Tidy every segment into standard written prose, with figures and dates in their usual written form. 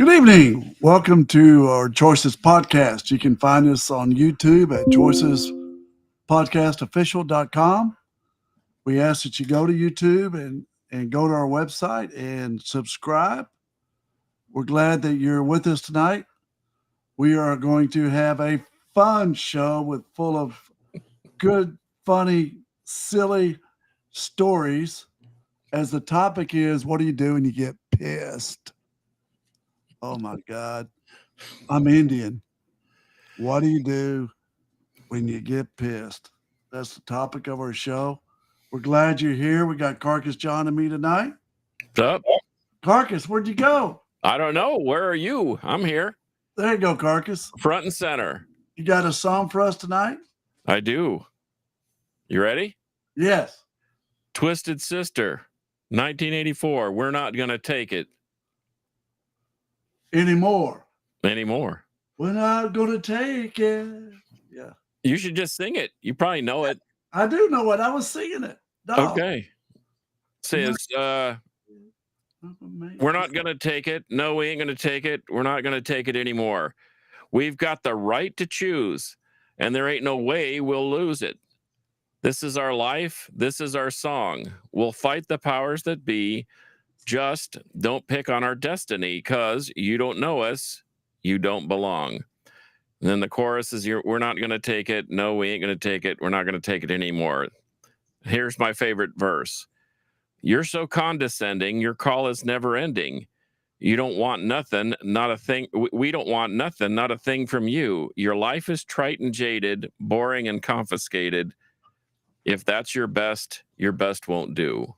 Good evening. Welcome to our Choices podcast. You can find us on YouTube at choicespodcastofficial.com. We ask that you go to YouTube and go to our website and subscribe. We're glad that you're with us tonight. We are going to have a fun show full of good, funny, silly stories. As the topic is, what do you do when you get pissed? Oh my God. I'm Indian. What do you do when you get pissed? That's the topic of our show. We're glad you're here. We got Carcass John and me tonight. What's up? Carcass, where'd you go? I don't know. Where are you? I'm here. There you go, Carcass. Front and center. You got a song for us tonight? I do. You ready? Yes. Twisted Sister, 1984. We're not going to take it Anymore. We're not going to take it. Yeah. You should just sing it. You probably know it. I do know it. I was singing it. No. Okay. Says, we're not going to take it. No, we ain't going to take it. We're not going to take it anymore. We've got the right to choose, and there ain't no way we'll lose it. This is our life. This is our song. We'll fight the powers that be. Just don't pick on our destiny, because you don't know us. You don't belong. And then the chorus is, we're not going to take it. No, we ain't going to take it. We're not going to take it anymore. Here's my favorite verse. You're so condescending. Your call is never ending. You don't want nothing, not a thing. We don't want nothing, not a thing from you. Your life is trite and jaded, boring and confiscated. If that's your best won't do.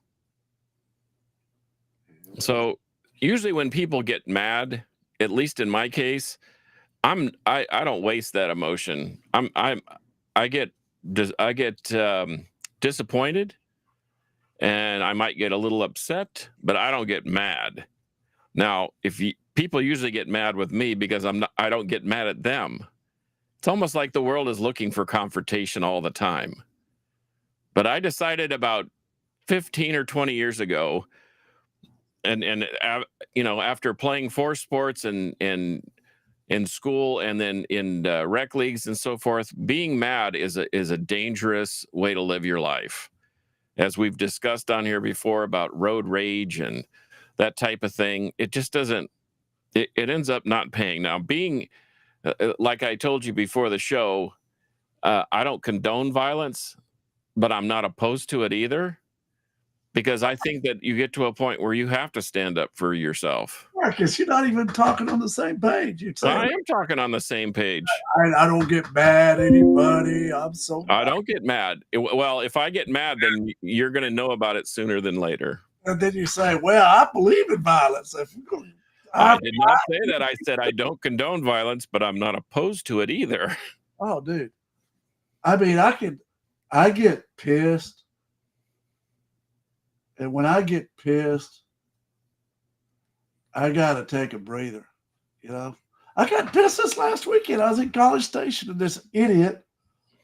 So usually when people get mad, at least in my case, I don't waste that emotion. I get disappointed, and I might get a little upset, but I don't get mad. Now, people usually get mad with me because I don't get mad at them. It's almost like the world is looking for confrontation all the time. But I decided about 15 or 20 years ago, and after playing 4 sports and in school and then in rec leagues and so forth, being mad is a dangerous way to live your life. As we've discussed on here before about road rage and that type of thing, it just doesn't, it ends up not paying. Now, being, like I told you before the show, I don't condone violence, but I'm not opposed to it either, because I think that you get to a point where you have to stand up for yourself. Marcus, you're not even talking on the same page. I am talking on the same page. I don't get mad at anybody. I don't get mad. Well, if I get mad, then you're going to know about it sooner than later. And then you say, well, I believe in violence. I did not say that. I said I don't condone violence, but I'm not opposed to it either. Oh, dude. I mean, I get pissed. And when I get pissed, I got to take a breather. I got pissed this last weekend. I was in College Station, and this idiot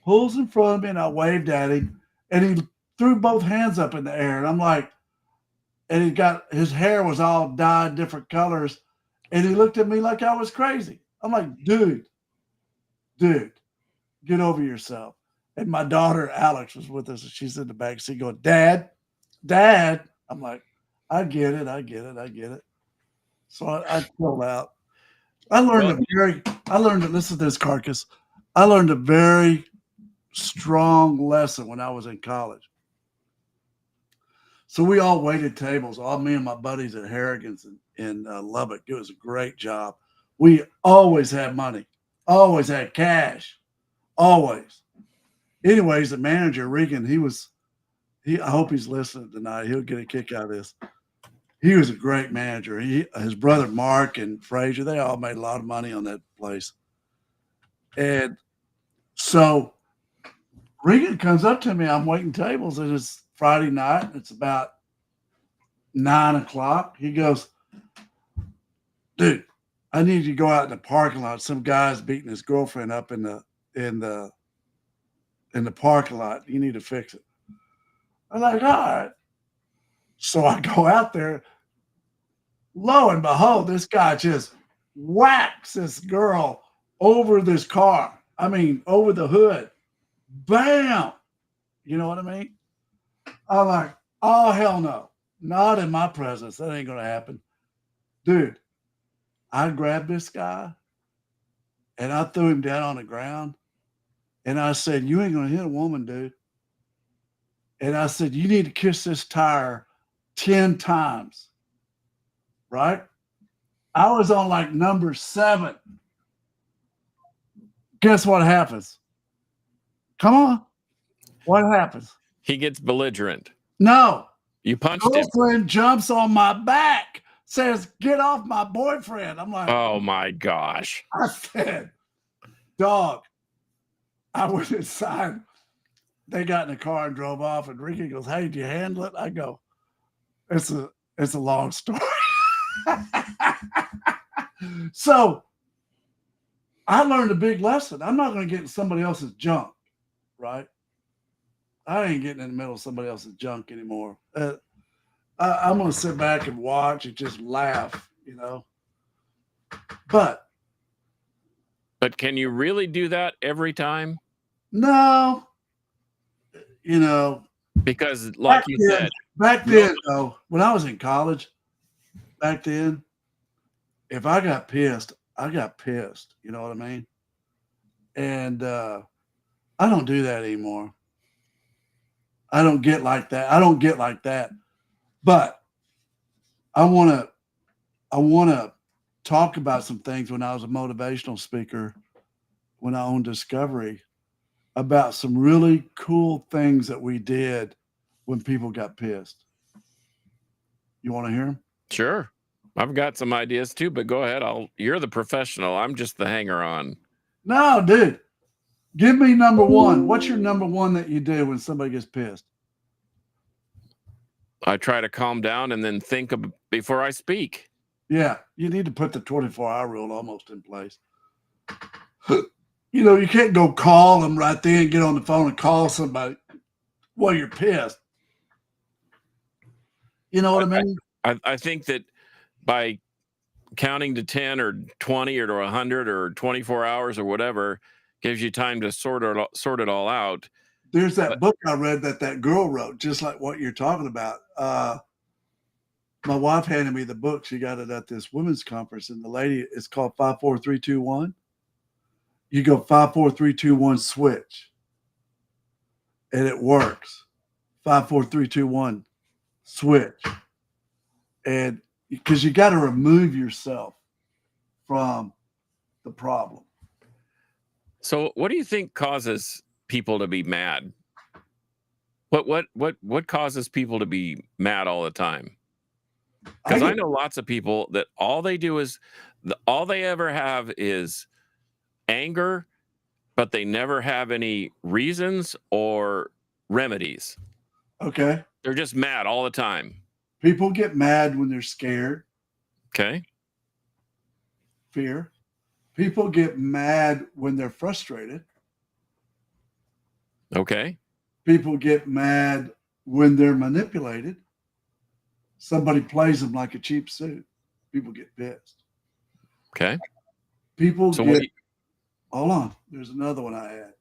pulls in front of me, and I waved at him, and he threw both hands up in the air. And I'm like, and his hair was all dyed different colors, and he looked at me like I was crazy. I'm like, dude, get over yourself. And my daughter, Alex, was with us, and she's in the back seat going, Dad. I'm like, I get it. So I pulled out. I learned listen to this, Carcass. I learned a very strong lesson when I was in college. So we all waited tables, all me and my buddies at Harrigan's in Lubbock. It was a great job. We always had money, always had cash, always. Anyways, the manager, Regan, I hope he's listening tonight. He'll get a kick out of this. He was a great manager. His brother Mark and Frazier, they all made a lot of money on that place. And so Regan comes up to me. I'm waiting tables, and it's Friday night. It's about 9:00. He goes, dude, I need you to go out in the parking lot. Some guy's beating his girlfriend up in the parking lot. You need to fix it. I'm like, all right. So I go out there. Lo and behold, this guy just whacks this girl over this car. I mean, over the hood. Bam! You know what I mean? I'm like, oh, hell no. Not in my presence. That ain't going to happen. Dude, I grabbed this guy and I threw him down on the ground. And I said, you ain't going to hit a woman, dude. And I said, you need to kiss this tire 10 times. Right? I was on like number 7. Guess what happens? Come on. What happens? He gets belligerent. No. You punched him. Girlfriend jumps on my back, says, get off my boyfriend. I'm like, oh my gosh. I said, dog. I went inside. They got in the car and drove off. And Ricky goes, hey, did you handle it? I go, it's a long story. So I learned a big lesson. I'm not going to get in somebody else's junk, right? I ain't getting in the middle of somebody else's junk anymore. I'm going to sit back and watch and just laugh, you know. But can you really do that every time? No. You know. Because like you said. Back then, though, when I was in college, back then, if I got pissed, I got pissed. You know what I mean? And I don't do that anymore. I don't get like that. But I want to talk about some things when I was a motivational speaker, when I owned Discovery, about some really cool things that we did when people got pissed. You want to hear them? Sure. I've got some ideas too, but go ahead. You're the professional. I'm just the hanger on. No, dude. Give me number 1. What's your number 1 that you do when somebody gets pissed? I try to calm down and then think before I speak. Yeah, you need to put the 24-hour rule almost in place. You know, you can't go call them right there and get on the phone and call somebody while you're pissed. You know what I mean? I think that by counting to 10 or 20 or 100 or 24 hours or whatever gives you time to sort it all out. There's that book I read that girl wrote, just like what you're talking about. My wife handed me the book. She got it at this women's conference, and the lady, it's called 54321. You go 54321 switch, and it works. 54321 switch, and because you got to remove yourself from the problem. So, what do you think causes people to be mad? What causes people to be mad all the time? Because I know lots of people that all they do is all they ever have is anger, but they never have any reasons or remedies. Okay. They're just mad all the time. People get mad when they're scared. Okay. Fear. People get mad when they're frustrated. Okay. People get mad when they're manipulated. Somebody plays them like a cheap suit. People get pissed. Okay. People hold on. There's another one I had.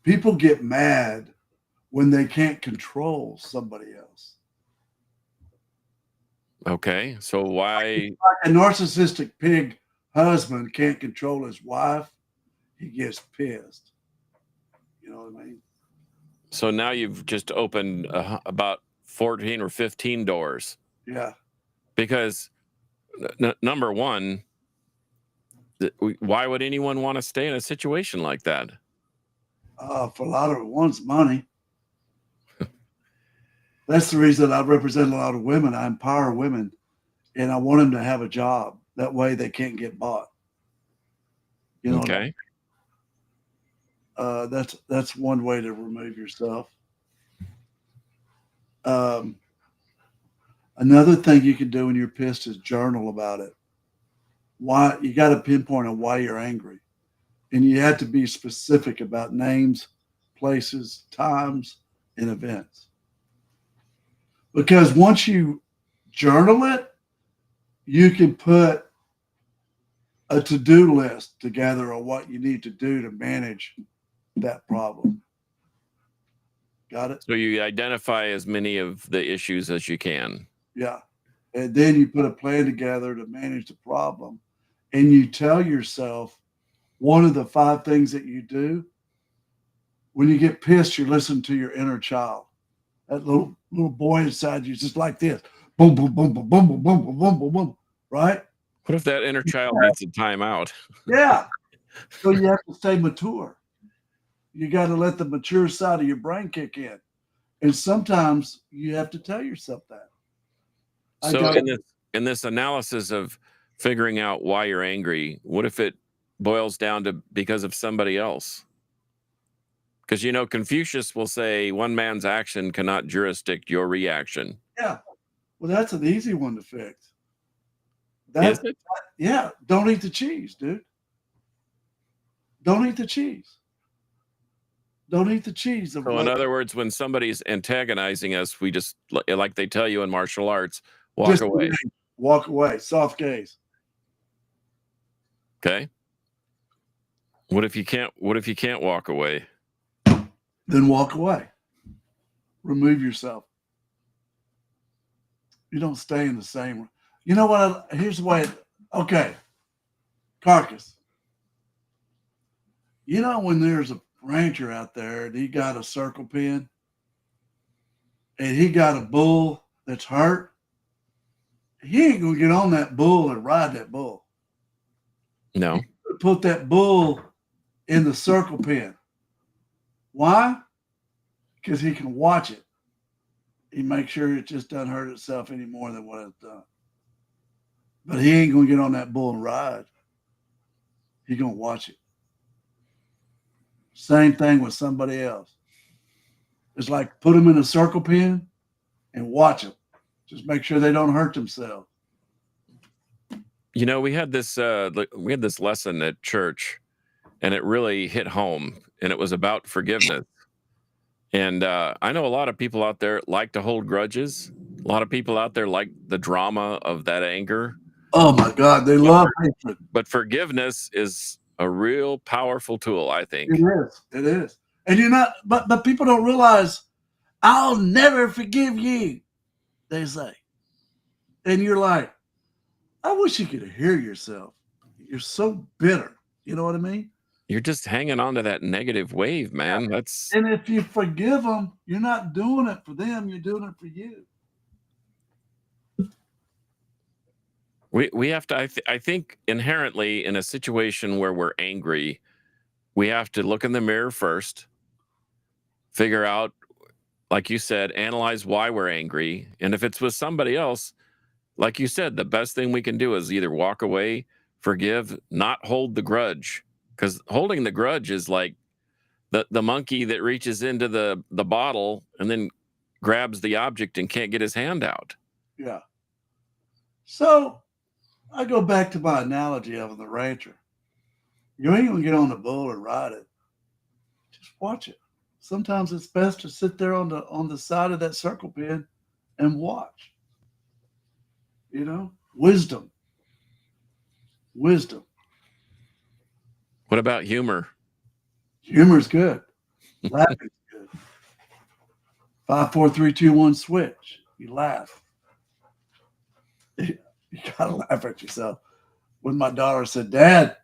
People get mad when they can't control somebody else. Okay. So why? Like a narcissistic pig husband can't control his wife, he gets pissed. You know what I mean? So now you've just opened about 14 or 15 doors. Yeah. Because number one, why would anyone want to stay in a situation like that? For a lot of it, one's money. That's the reason I represent a lot of women. I empower women, and I want them to have a job. That way they can't get bought. You know. Okay. That's one way to remove yourself. Another thing you can do when you're pissed is journal about it. Why you got to pinpoint on why you're angry, and you have to be specific about names, places, times, and events. Because once you journal it, you can put a to-do list together on what you need to do to manage that problem. Got it? So you identify as many of the issues as you can. Yeah. And then you put a plan together to manage the problem. And you tell yourself one of the 5 things that you do. When you get pissed, you listen to your inner child. That little boy inside you is just like this. Boom, boom, boom, boom, boom, boom, boom, boom, boom, boom, boom. Right? What if that inner child needs a timeout? Yeah. So you have to stay mature. You got to let the mature side of your brain kick in. And sometimes you have to tell yourself that. So in this analysis of figuring out why you're angry, what if it boils down to because of somebody else? Because, you know, Confucius will say one man's action cannot jurisdict your reaction. Yeah. Well, that's an easy one to fix. Is it? Yeah. Don't eat the cheese, dude. Don't eat the cheese. Don't eat the cheese. So in other words, when somebody's antagonizing us, we just, like they tell you in martial arts, walk away. Walk away. Soft gaze. Okay. What if you can't walk away? Then walk away. Remove yourself. You don't stay in the same. You know what? Here's the way. Okay. Carcass. You know when there's a rancher out there and he got a circle pin and he got a bull that's hurt, he ain't gonna get on that bull and ride that bull. No. Put that bull in the circle pin. Why? Because he can watch it. He makes sure it just doesn't hurt itself any more than what it's done. But he ain't gonna get on that bull and ride. He's gonna watch it. Same thing with somebody else. It's like put them in a circle pen and watch them. Just make sure they don't hurt themselves. You know, we had this lesson at church, and it really hit home, and it was about forgiveness. And I know a lot of people out there like to hold grudges. A lot of people out there like the drama of that anger. Oh my God, they love hatred. But forgiveness is a real powerful tool, I think. It is. It is. And you're not, but people don't realize, I'll never forgive you, they say. And you're like, I wish you could hear yourself. You're so bitter. You know what I mean? You're just hanging on to that negative wave, man. That's And if you forgive them, you're not doing it for them, you're doing it for you. we have to. I think inherently in a situation where we're angry, we have to look in the mirror first, figure out, like you said, analyze why we're angry, and if it's with somebody else, like you said, the best thing we can do is either walk away, forgive, not hold the grudge, because holding the grudge is like the monkey that reaches into the bottle and then grabs the object and can't get his hand out. Yeah. So I go back to my analogy of the rancher. You ain't gonna get on the bull and ride it. Just watch it. Sometimes it's best to sit there on the side of that circle pin and watch. You know, wisdom. Wisdom. What about humor? Humor's good. Laughing's good. 5, 4, 3, 2, 1, switch. You laugh. You gotta laugh at yourself. When my daughter said, Dad,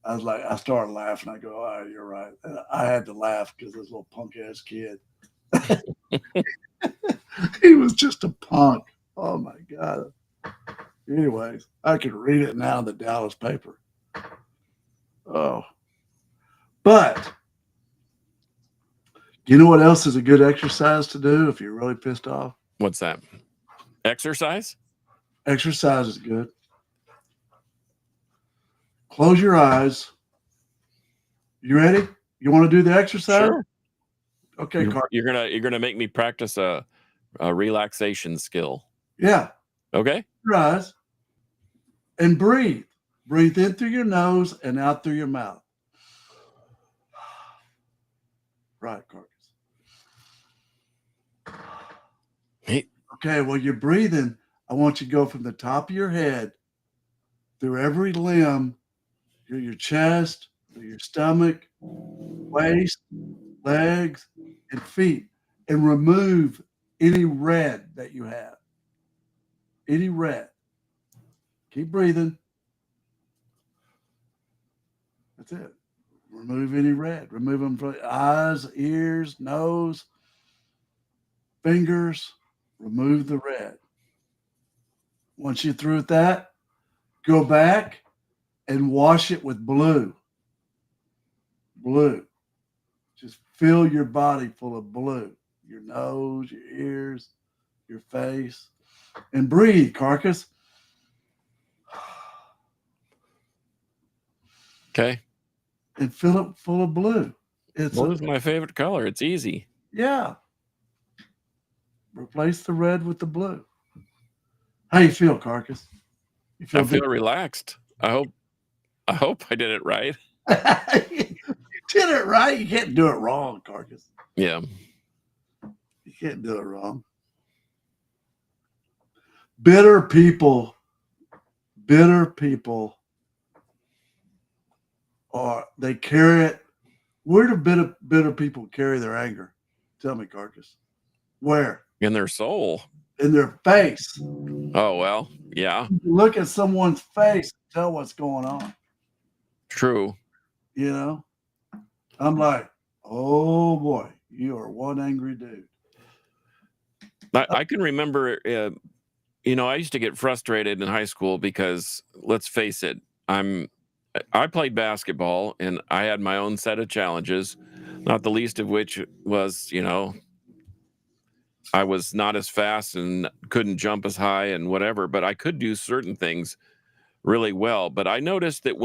I started laughing. I go, all right, you're right. And I had to laugh because this little punk ass kid. He was just a punk. Oh my God. Anyways, I could read it now in the Dallas paper. Oh. But you know what else is a good exercise to do if you're really pissed off? What's that? Exercise? Exercise is good. Close your eyes. You ready? You want to do the exercise? Sure. Okay, you're gonna make me practice a relaxation skill. Yeah. Okay. Your eyes and breathe. Breathe in through your nose and out through your mouth. Right, Carcass. Hey. Okay, well, you're breathing. I want you to go from the top of your head through every limb your chest, your stomach, waist, legs, and feet, and remove any red that you have. Any red. Keep breathing. That's it. Remove any red. Remove them from eyes, ears, nose, fingers. Remove the red. Once you're through with that, go back and wash it with blue. Blue. Just fill your body full of blue. Your nose, your ears, your face. And breathe, carcass. Okay. And fill it full of blue. Blue is my favorite color. It's easy. Yeah. Replace the red with the blue. How you feel, carcass? You I feel relaxed. I hope I did it right. You did it right. You can't do it wrong, carcass. Yeah. You can't do it wrong. Bitter people they carry it. Where do bitter people carry their anger? Tell me, carcass. Where? In their soul. In their face. Oh, well, yeah. Look at someone's face and tell what's going on. True. You know? I'm like, oh boy, you are one angry dude. I can remember, I used to get frustrated in high school because, let's face it, I played basketball and I had my own set of challenges, not the least of which was, I was not as fast and couldn't jump as high and whatever, but I could do certain things really well. But I noticed that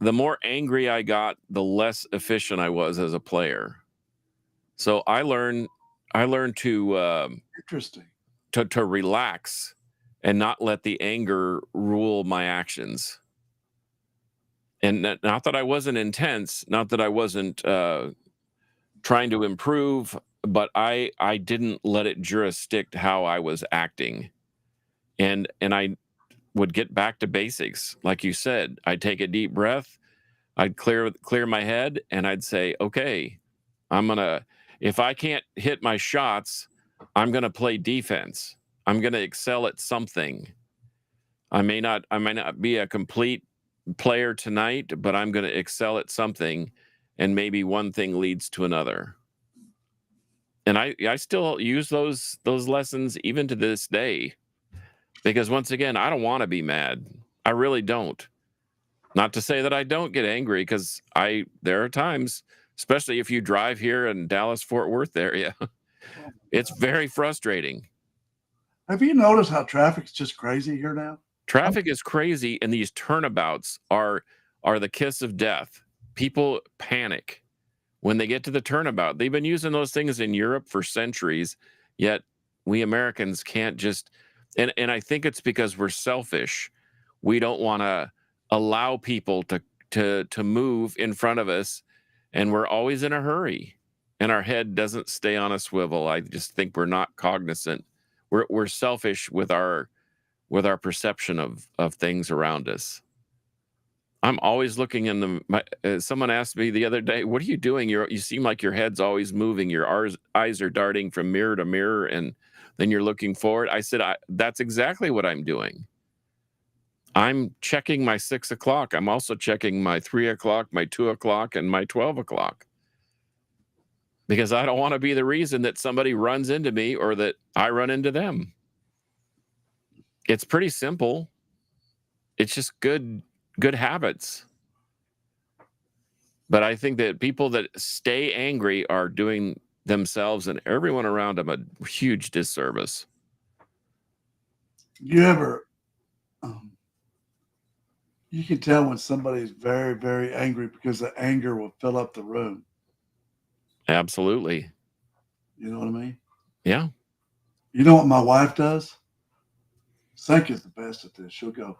the more angry I got, the less efficient I was as a player. So I learned to Interesting. to relax and not let the anger rule my actions. And not that I wasn't intense, not that I wasn't trying to improve, but I didn't let it jurisdict how I was acting. And I would get back to basics. Like you said, I'd take a deep breath, I'd clear my head, and I'd say, okay, if I can't hit my shots, I'm gonna play defense. I'm gonna excel at something. I may not be a complete player tonight, but I'm gonna excel at something, and maybe one thing leads to another. And I still use those lessons even to this day, because once again, I don't want to be mad. I really don't. Not to say that I don't get angry, because there are times, especially if you drive here in Dallas Fort Worth area, it's very frustrating. Have you noticed how traffic's just crazy here now? Traffic is crazy, and these turnabouts are the kiss of death. People panic when they get to the turnabout. They've been using those things in Europe for centuries, yet we Americans can't just, and I think it's because we're selfish. We don't want to allow people to move in front of us, and we're always in a hurry, and our head doesn't stay on a swivel. I just think we're not cognizant. We're selfish with our perception of things around us. I'm always looking in someone asked me the other day, what are you doing? You seem like your head's always moving. Your eyes are darting from mirror to mirror, and then you're looking forward. I said, that's exactly what I'm doing. I'm checking my 6 o'clock. I'm also checking my 3 o'clock, my 2 o'clock, and my 12 o'clock. Because I don't want to be the reason that somebody runs into me or that I run into them. It's pretty simple. It's just good habits. But I think that people that stay angry are doing themselves and everyone around them a huge disservice. You ever, you can tell when somebody's very, very angry because the anger will fill up the room. Absolutely. You know what I mean? Yeah. You know what my wife does? Sink is the best at this. She'll go,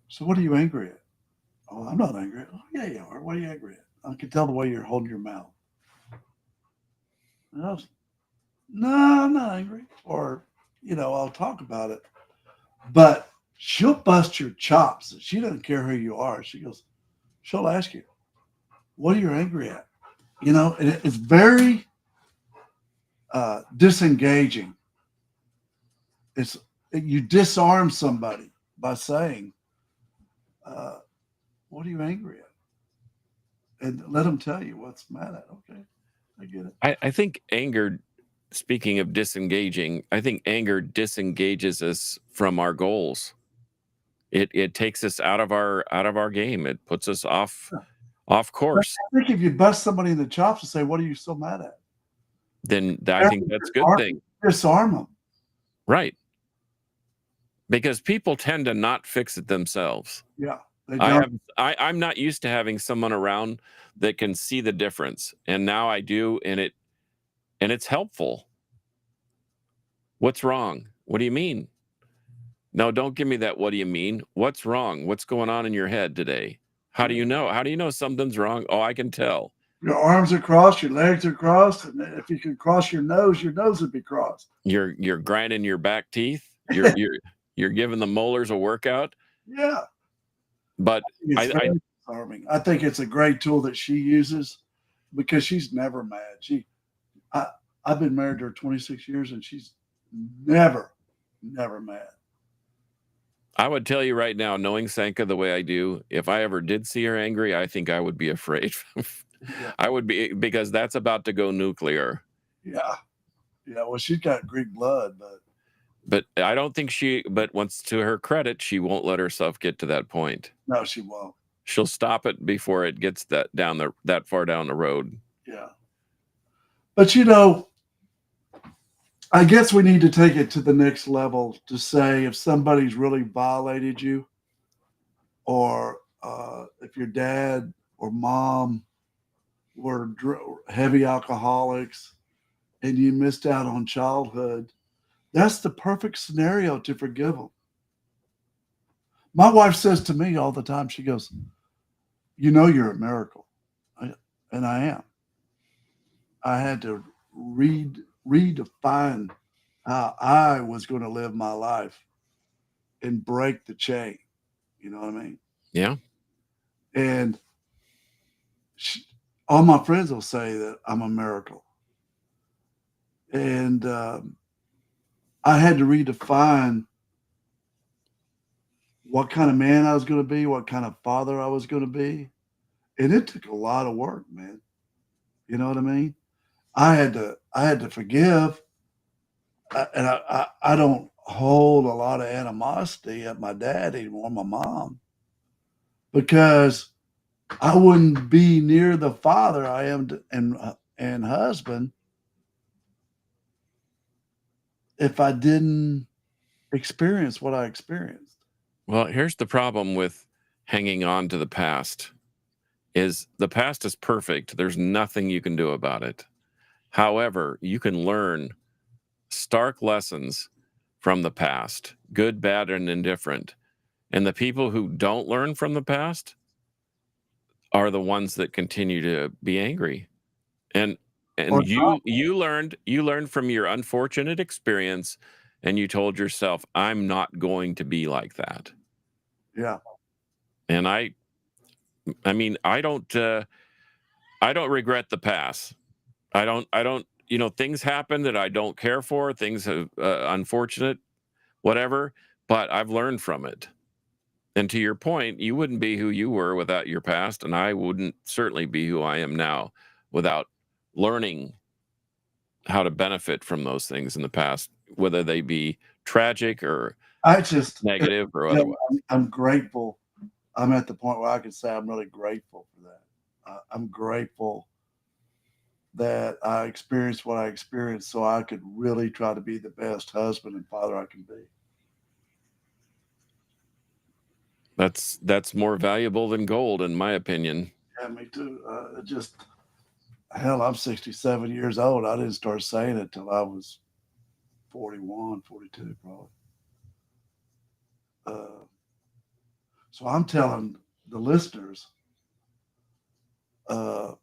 so what are you angry at? Oh, I'm not angry. Oh, yeah, you are. What are you angry at? I can tell the way you're holding your mouth. No, I'm not angry. Or, I'll talk about it. But she'll bust your chops. She doesn't care who you are. She goes, she'll ask you, what are you angry at? You know, and it's very disengaging. It's you disarm somebody by saying, uh, what are you angry at? And let them tell you what's mad at. Okay, I get it. I think anger, speaking of disengaging, I think anger disengages us from our goals. It takes us out of our game. It puts us off But course. I think if you bust somebody in the chops and say, what are you so mad at? Then I think that's a good thing. Disarm them. Right. Because people tend to not fix it themselves. Yeah, they don't. I'm not used to having someone around that can see the difference. And now I do, and it's helpful. What's wrong? What do you mean? No, don't give me that. What do you mean? What's wrong? What's going on in your head today? How do you know? How do you know something's wrong? Oh, I can tell. Your arms are crossed, your legs are crossed, and if you could cross your nose would be crossed. You're grinding your back teeth. You're giving the molars a workout. Yeah. But It's very disarming. I think it's a great tool that she uses because she's never mad. I've been married to her 26 years and she's never mad. I would tell you right now, knowing Sanka the way I do, if I ever did see her angry, I think I would be afraid. Yeah. I would be, because that's about to go nuclear. Yeah. Yeah. Well, she's got Greek blood, But I don't think but once, to her credit, she won't let herself get to that point. no, she won't. She'll stop it before it gets that far down the road. Yeah. But I guess we need to take it to the next level to say if somebody's really violated you, or if your dad or mom were heavy alcoholics and you missed out on childhood, that's the perfect scenario to forgive them. My wife says to me all the time, she goes, you're a miracle. And I am. I had to redefine how I was going to live my life and break the chain. You know what I mean? Yeah. And all my friends will say that I'm a miracle. And I had to redefine what kind of man I was going to be, what kind of father I was going to be. And it took a lot of work, man. You know what I mean? I had to forgive. And I don't hold a lot of animosity at my dad anymore, my mom, because I wouldn't be near the father I am and husband if I didn't experience what I experienced. Well, here's the problem with hanging on to the past: is the past is perfect. There's nothing you can do about it. However, you can learn stark lessons from the past, good, bad, and indifferent. And the people who don't learn from the past are the ones that continue to be angry. And Or you learned from your unfortunate experience, and you told yourself, I'm not going to be like that. yeah, And I mean, I don't regret the past. I don't, things happen that I don't care for, things have unfortunate, whatever, but I've learned from it. And to your point, you wouldn't be who you were without your past, and I wouldn't certainly be who I am now without learning how to benefit from those things in the past, whether they be tragic or I just negative or otherwise. I'm grateful. I'm at the point where I can say I'm really grateful for that. I'm grateful that I experienced what I experienced so I could really try to be the best husband and father I can be. That's more valuable than gold, in my opinion. Yeah, me too. Hell, I'm 67 years old. I didn't start saying it till I was 41, 42, probably. Uh, so I'm telling the listeners, uh,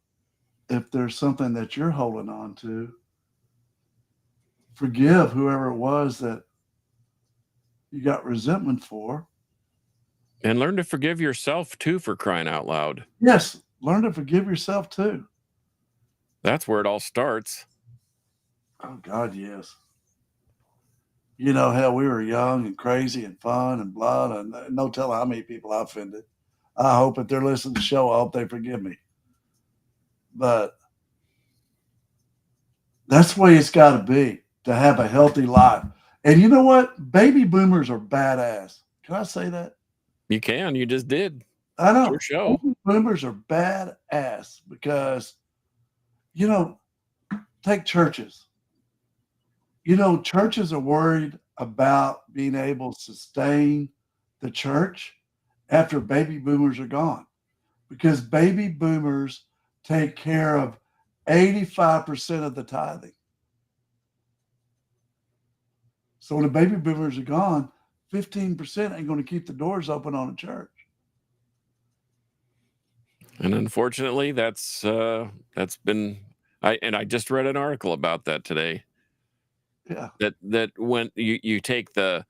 if there's something that you're holding on to, forgive whoever it was that you got resentment for. And learn to forgive yourself too, for crying out loud. Yes, learn to forgive yourself too. That's where it all starts. Oh God, yes. You know, hell, we were young and crazy and fun and blood, and no telling how many people I offended. I hope if they're listening to the show, I hope they forgive me. But that's the way it's got to be to have a healthy life. And you know what? Baby boomers are badass. Can I say that? You can. You just did. I know. Your show. Baby boomers are badass because, you know, take churches. You know, churches are worried about being able to sustain the church after baby boomers are gone because baby boomers take care of 85% of the tithing. So when the baby boomers are gone, 15% ain't going to keep the doors open on a church. And unfortunately, that's been I just read an article about that today. Yeah. That when you take the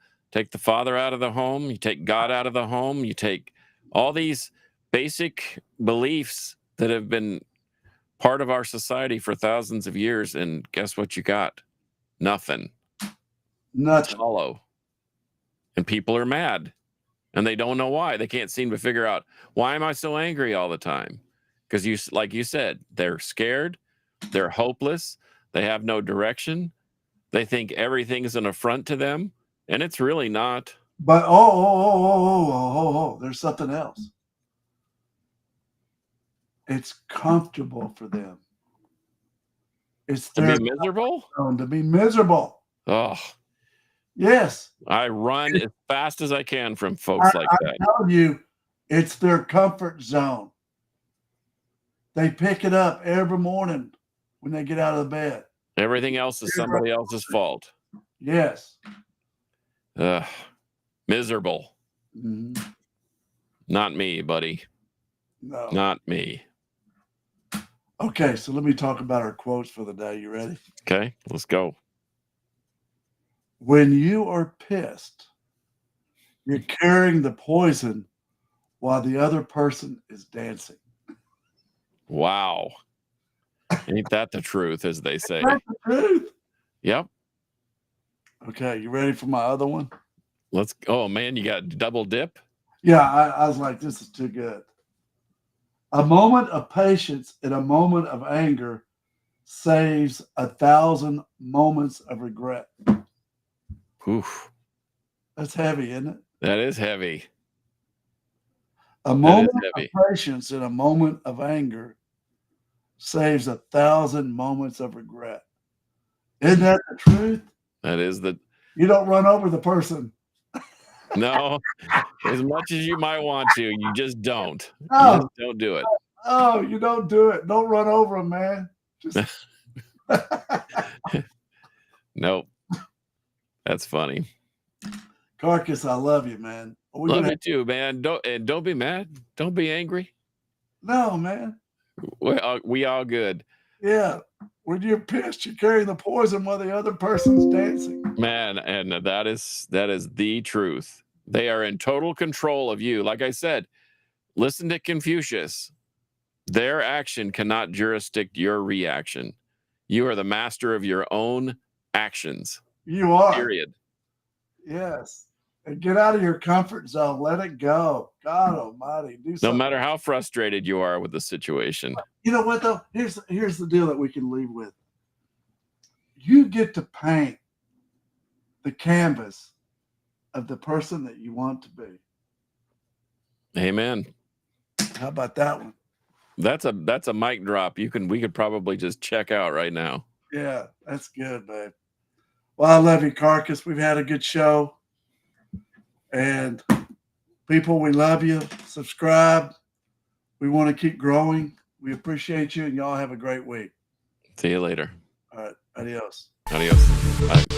father out of the home, you take God out of the home, you take all these basic beliefs that have been part of our society for thousands of years, and guess what you got? Nothing. Nothing. Hollow. And people are mad. And they don't know why. They can't seem to figure out, why am I so angry all the time? Because like you said, they're scared, they're hopeless, they have no direction, they think everything is an affront to them, and it's really not. But oh, there's something else. It's comfortable for them. It's To their be miserable? zone to be miserable. Oh, Yes. I run as fast as I can from folks like that. I'm telling you, it's their comfort zone. They pick it up every morning when they get out of the bed. Everything else is somebody else's fault. Yes. Miserable. Mhm. Not me, buddy. No. Not me. Okay, so let me talk about our quotes for the day. You ready? Okay, let's go. When you are pissed, you're carrying the poison while the other person is dancing. Wow. Ain't that the truth, as they say? That's the truth. Yep. Okay, you ready for my other one? Oh man, you got double dip? Yeah, I was like, this is too good. A moment of patience in a moment of anger saves 1,000 moments of regret. Oof. That's heavy, isn't it? That is heavy. A moment of patience in a moment of anger saves 1,000 moments of regret. Isn't that the truth? That is the. You don't run over the person. No, as much as you might want to, you just don't. No. You just don't do it. Oh, you don't do it. Don't run over them, man. Just Nope. That's funny. Carcass, I love you, man. Love you too, man. Don't be mad. Don't be angry. No, man. We all good. Yeah. When you're pissed, you're carrying the poison while the other person's dancing. Man, and that is the truth. They are in total control of you. Like I said, listen to Confucius. Their action cannot jurisdict your reaction. You are the master of your own actions. You are. Period. Yes. And get out of your comfort zone. Let it go. God almighty. Do something. No matter how frustrated you are with the situation. You know what, though? Here's the deal that we can leave with. You get to paint the canvas of the person that you want to be. Amen. How about that one? That's a mic drop. We could probably just check out right now. Yeah, that's good, babe. Well, I love you, Carcass. We've had a good show. And people, we love you. Subscribe. We want to keep growing. We appreciate you, and y'all have a great week. See you later. All right. Adios. Adios. Bye.